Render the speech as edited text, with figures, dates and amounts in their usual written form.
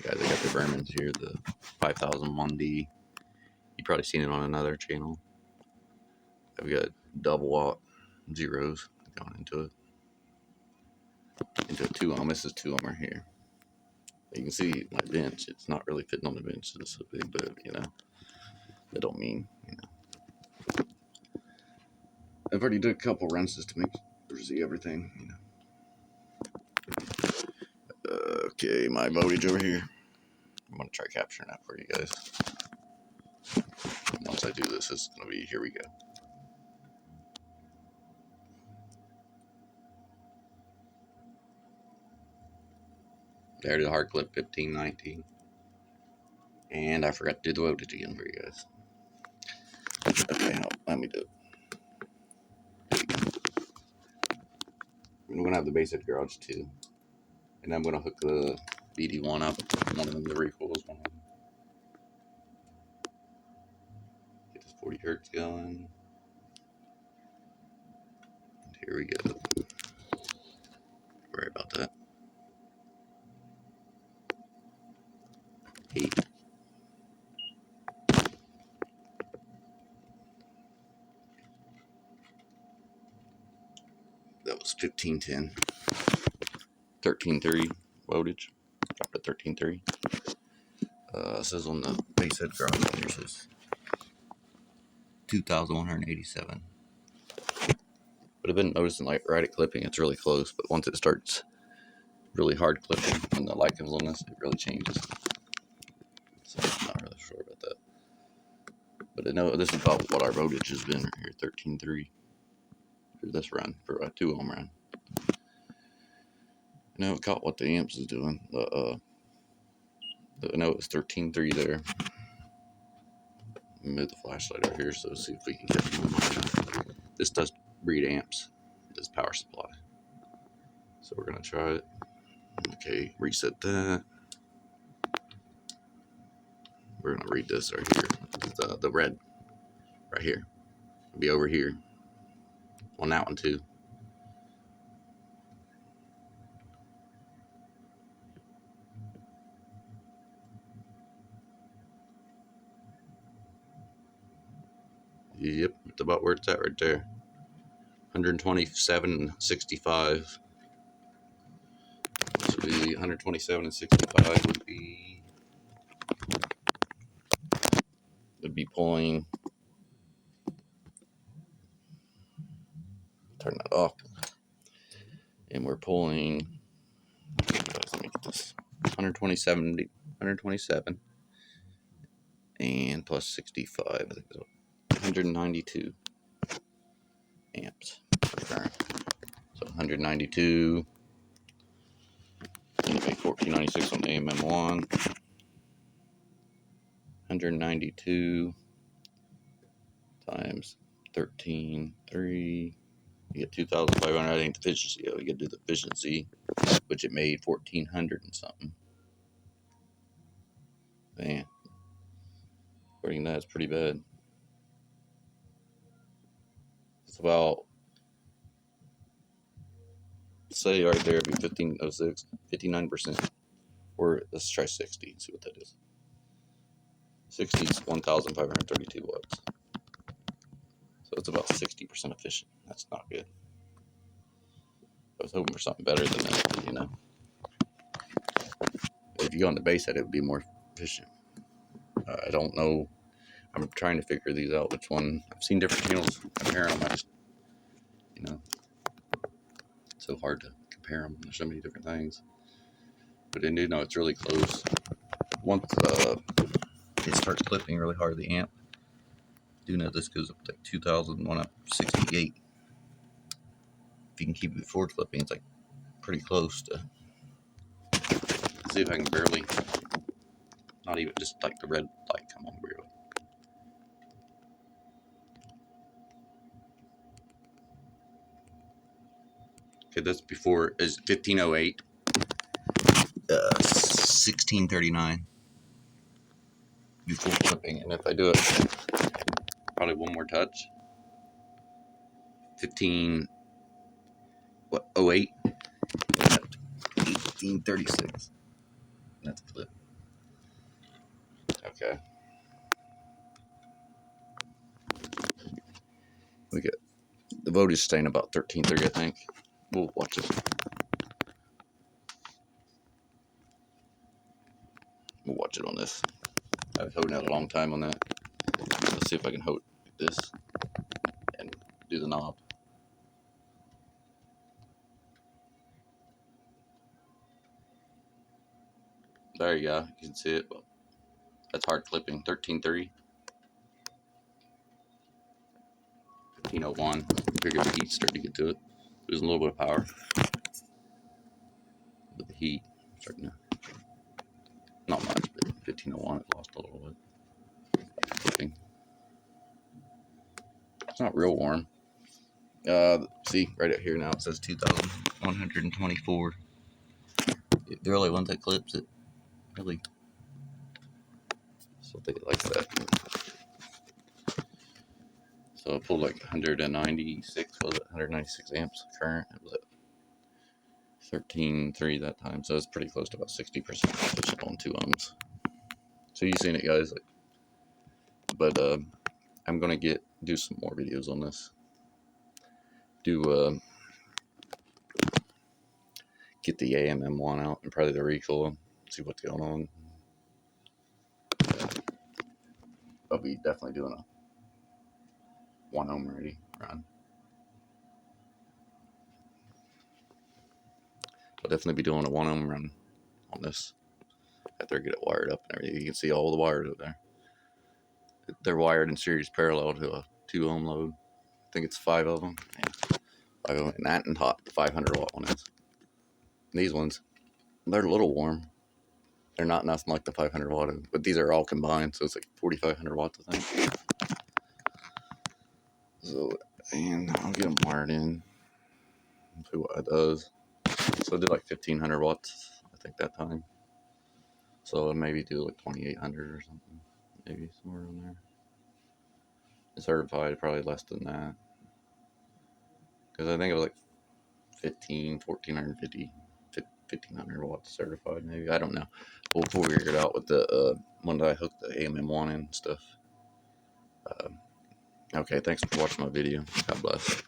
guys, I got the Bermans here, the 5000.1D. You've probably seen it on another channel. I've got double watt zeros going into it. Into a 2-ohm. This is 2-ohm right here. You can see my bench, it's not really fitting on the bench. It's so big, but you know, that don't mean, you know. I've already did a couple runs just to make sure to see everything, you know. Okay, my voltage over here. I'm gonna try capturing that for you guys. Once I do this, it's gonna be, here we go. There's the hard clip 1519. And I forgot to do the voltage again for you guys. Okay, let me do it. I'm gonna have the base at garage too. And I'm gonna hook the BD1 up. One of them, the recoils, one of them. Get this 40 hertz going. And here we go. Sorry about that. 8. That was 1510. 13.3 voltage. Dropped to 13.3. It says on the base head garage here, it says 2,187. But I've been noticing, like, right at clipping, it's really close. But once it starts really hard clipping, when the light comes on this, it really changes. So I'm not really sure about that. But I know this is about what our voltage has been right here, 13.3 for this run, for a 2-ohm run. I know it caught what the amps is doing. I know it's 13.3 there. Move the flashlight over here so see if we can get more. This does read amps, this power supply. So we're gonna try it. Okay, reset that. We're gonna read this right here. The red right here. It'll be over here on that one too. Yep, it's about where it's at right there. 127.65. This would be 127.65 would be pulling. Turn that off. And we're pulling. Let me get this. 127 and plus 65. I think it's 192 amps per current. So 192. Anyway, 1496 on the AMM1. 192 times 13.3. You get 2,500. That ain't the efficiency. You gotta do the efficiency, which it made 1,400 and something. Man, according to that, it's pretty bad. It's about, say right there, it'd be 1506, 59%. Or let's try 60 and see what that is. 60 is 1,532 watts. So it's about 60% efficient. That's not good. I was hoping for something better than that, you know. If you go on the base head, it would be more efficient. I don't know. I'm trying to figure these out. Which one? I've seen different channels comparing them. I just, you know, it's so hard to compare them. There's so many different things. But I do know it's really close. Once it starts clipping really hard, the amp. I do know this goes up to like 2,168. If you can keep it forward clipping, it's like pretty close to. See if I can barely, not even, just like the red light come on barely. Okay, that's before, is 1508, 1639 before clipping. And if I do it, probably one more touch, 1508, 1836. That's a clip. Okay. We get the voltage staying about 1330, I think. We'll watch this. We'll watch it on this. I was holding out a long time on that. Let's see if I can hold this and do the knob. There you go. You can see it, but that's hard clipping. 1330. 1501. Figure the heat starting to get to it. Losing a little bit of power. With the heat starting to, not much, but 1501 it lost a little bit. Clipping. It's not real warm. See, right out here now it says 2,124. It really, once it clips, it really, so they like that. So I pulled like 196, was it 196 amps current? It was at 13.3 that time, so it's pretty close to about 60% efficient on 2 ohms. So you've seen it, guys. Like, but I'm gonna do some more videos on this. Get the AMM one out and probably the recoil, see what's going on. I'll be definitely doing a 1 ohm ready run. I'll definitely be doing a 1 ohm run on this after I get it wired up and everything. You can see all the wires out there. They're wired in series parallel to a 2 ohm load. I think it's 5 of them. Yeah. 5 of them, and that and top, the 500 watt one is. These ones, they're a little warm. They're not nothing like the 500 watt, but these are all combined, so it's like 4,500 watts, I think. So, and I'll get them wired in. See what it does. So I did like 1,500 watts, I think, that time. So I'll maybe do like 2,800 or something, maybe somewhere in there. It's certified, probably less than that, because I think it was like 1,450, 1,500 watts certified, maybe. I don't know. We'll figure it out with the when I hook the AMM one and stuff. Okay, thanks for watching my video. God bless.